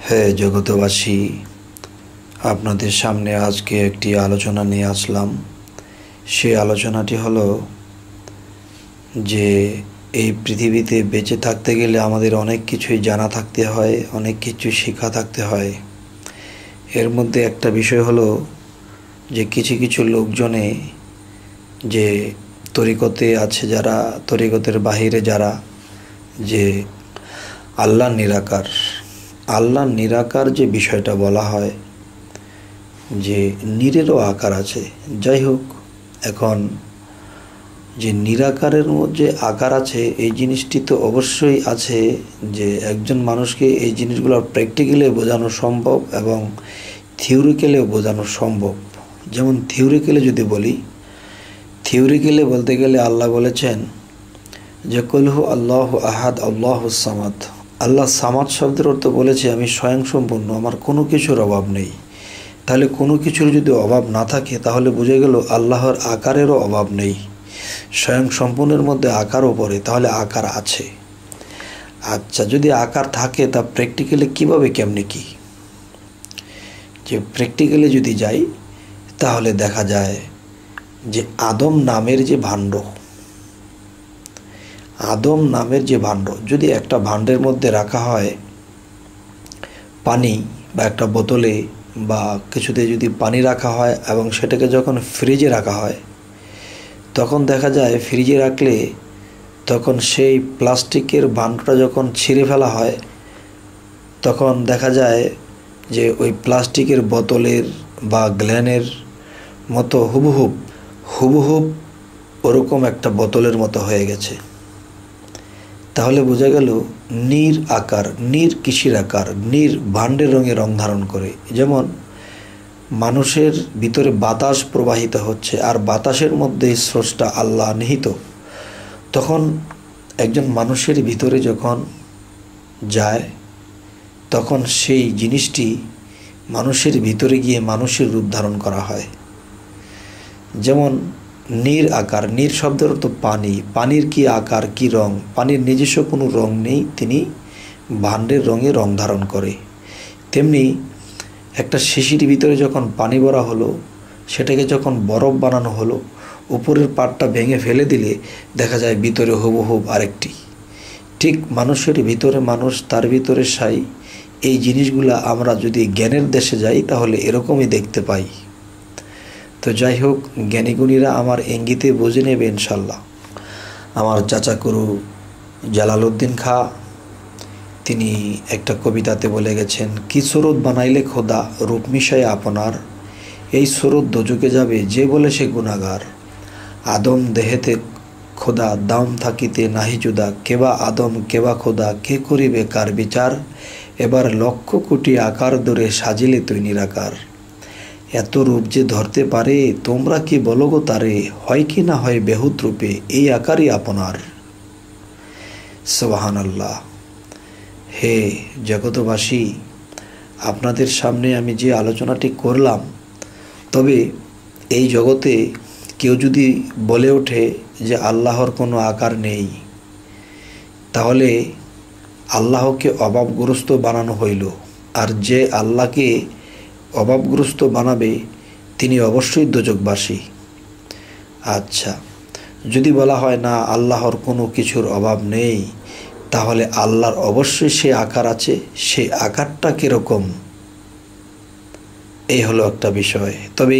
হে জগতবাসী, আপনাদের সামনে আজকে একটি আলোচনা নিয়ে আসলাম। সেই আলোচনাটি হলো যে এই পৃথিবীতে বেঁচে থাকতে গেলে আমাদের অনেক কিছুই জানা থাকতে হয়, অনেক কিছু শেখা থাকতে হয়। এর মধ্যে একটা বিষয় হলো যে কিছু কিছু লোকজনে যে তরিকতে আছে, যারা তরিকতের বাহিরে যারা, যে আল্লাহ নিরাকার, আল্লাহ নিরাকার যে বিষয়টা বলা হয় যে নীরেরও আকার আছে। যাই হোক, এখন যে নিরাকারের মধ্যে আকার আছে এই জিনিসটি তো অবশ্যই আছে, যে একজন মানুষকে এই জিনিসগুলো প্র্যাকটিক্যালি বোঝানো সম্ভব এবং থিওরিক্যালিও বোঝানো সম্ভব। যেমন থিওরিক্যালি যদি বলি, থিওরিক্যালি বলতে গেলে আল্লাহ বলেছেন যে কুলহু আল্লাহু আহাদ আল্লাহু সামাদ। আল্লাহ সামাদ শব্দের অর্থ বলেছে আমি স্বয়ংসম্পূর্ণ, আমার কোনো কিছুর অভাব নেই। তাহলে কোনো কিছুর যদি অভাব না থাকে তাহলে বুঝে গেল আল্লাহর আকারেরও অভাব নেই। স্বয়ং সম্পূর্ণের মধ্যে আকারও পড়ে, তাহলে আকার আছে। আচ্ছা, যদি আকার থাকে তা প্র্যাকটিক্যালি কীভাবে, কেমনে কি? যে প্র্যাকটিক্যালি যদি যাই তাহলে দেখা যায় যে আদম নামের যে ভাণ্ড, আদম নামের যে ভাণ্ড যদি একটা ভাণ্ডের মধ্যে রাখা হয় পানি, বা একটা বোতলে বা কিছুতে যদি পানি রাখা হয় এবং সেটাকে যখন ফ্রিজে রাখা হয়, তখন দেখা যায় ফ্রিজে রাখলে তখন সেই প্লাস্টিকের ভাণ্ডটা যখন ছিঁড়ে ফেলা হয় তখন দেখা যায় যে ওই প্লাস্টিকের বোতলের বা গ্লানের মতো হুবহুব হুবহুব ওরকম একটা বোতলের মতো হয়ে গেছে। তাহলে বোঝা গেল নীর আকার, নীর কিসির আকার, নীর ভাণ্ডের রঙে রং ধারণ করে। যেমন মানুষের ভিতরে বাতাস প্রবাহিত হচ্ছে আর বাতাসের মধ্যে স্রষ্টা আল্লাহ নিহিত, তখন একজন মানুষের ভিতরে যখন যায় তখন সেই জিনিসটি মানুষের ভিতরে গিয়ে মানুষের রূপ ধারণ করা হয়। যেমন নীর আকার, নীর শব্দের অর্থ পানি, পানির কি আকার, কি রং? পানির নিজস্ব কোনো রং নেই, তিনি ভাণ্ডের রঙে রং ধারণ করে। তেমনি একটা শিশির ভিতরে যখন পানি ভরা হলো, সেটাকে যখন বরফ বানানো হলো, উপরের পাটটা ভেঙে ফেলে দিলে দেখা যায় ভিতরে হুবহুব আরেকটি। ঠিক মানুষের ভিতরে মানুষ, তার ভিতরে সাই। এই জিনিসগুলা আমরা যদি জ্ঞানের দেশে যাই তাহলে এরকমই দেখতে পাই। তো যাই হোক, জ্ঞানীগুণীরা আমার ইঙ্গিতে বুঝে নেবে ইনশাল্লাহ। আমার চাচা গুরু জালালউদ্দিন খাঁ তিনি একটা কবিতাতে বলে গেছেন, কি সুরত বানাইলে খোদা রূপ মিশায় আপনার, এই সুরত দোজকে যাবে যে বলে সে গুনাগার। আদম দেহেতে খোদা দাম থাকিতে নাহি জুদা, কেবা আদম কেবা খোদা কে করিবে কার বিচার। এবার লক্ষ কোটি আকার ধরে সাজিলে তুই নিরাকার, এত রূপ যে ধরতে পারে তোমরা কি বলো গো তারে, হয় কি না হয় বেহুত রূপে এই আকারই আপনার। সুবহানাল্লাহ। হে জগতবাসী, আপনাদের সামনে আমি যে আলোচনাটি করলাম, তবে এই জগতে কেউ যদি বলে ওঠে যে আল্লাহর কোনো আকার নেই, তাহলে আল্লাহকে অভাবগ্রস্ত বানানো হইল। আর যে আল্লাহকে অভাবগ্রস্ত বানাবে তিনি অবশ্যই দোজখবাসী। আচ্ছা, যদি বলা হয় না আল্লাহর কোনো কিছুর অভাব নেই, তাহলে আল্লাহর অবশ্যই সে আকার আছে, সে আকারটা কীরকম, এই হলো একটা বিষয়। তবে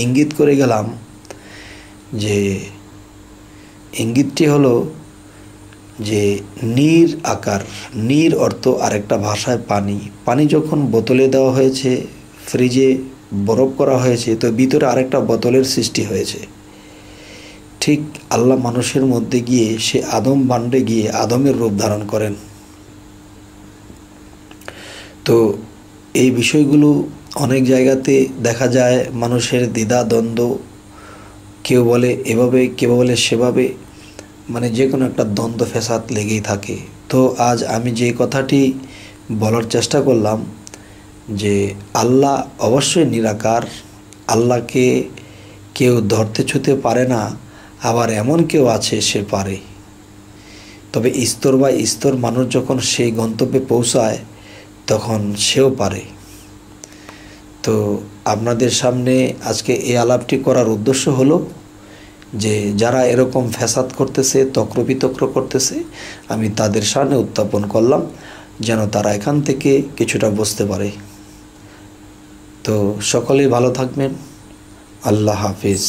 ইঙ্গিত করে গেলাম যে ইঙ্গিতটি হলো যে নীর আকার, নীর অর্থ আরেকটা ভাষায় পানি। পানি যখন বোতলে দেওয়া হয়েছে, ফ্রিজে বরফ করা হয়েছে, তো ভিতরে আরেকটা বোতলের সৃষ্টি হয়েছে। ঠিক আল্লাহ মানুষের মধ্যে গিয়ে সে আদম ভাণ্ডে গিয়ে আদমের রূপ ধারণ করেন। তো এই বিষয়গুলো অনেক জায়গাতে দেখা যায় মানুষের দ্বিধা দ্বন্দ্ব, কেউ বলে এভাবে, কেউ বলে সেভাবে, মানে যে কোনো একটা দ্বন্দ্ব ফ্যাসাদ লেগেই থাকে। তো আজ আমি যে কথাটি বলার চেষ্টা করলাম যে আল্লাহ অবশ্যই নিরাকার, আল্লাহকে কেউ ধরতে ছুঁতে পারে না, আবার এমন কেউ আছে সে পারে। তবে স্তর বাই স্তর মানুষ যখন সেই গন্তব্যে পৌঁছায় তখন সেও পারে। তো আপনাদের সামনে আজকে এই আলাপটি করার উদ্দেশ্য হলো যে যারা এরকম ফ্যাসাদ করতেছে, তক্র বিতক্র করতেছে, আমি তাদের সামনে উত্থাপন করলাম যেন তারা এখান থেকে কিছুটা বুঝতে পারে। তো সকলেই ভালো থাকবেন। আল্লাহ হাফিজ।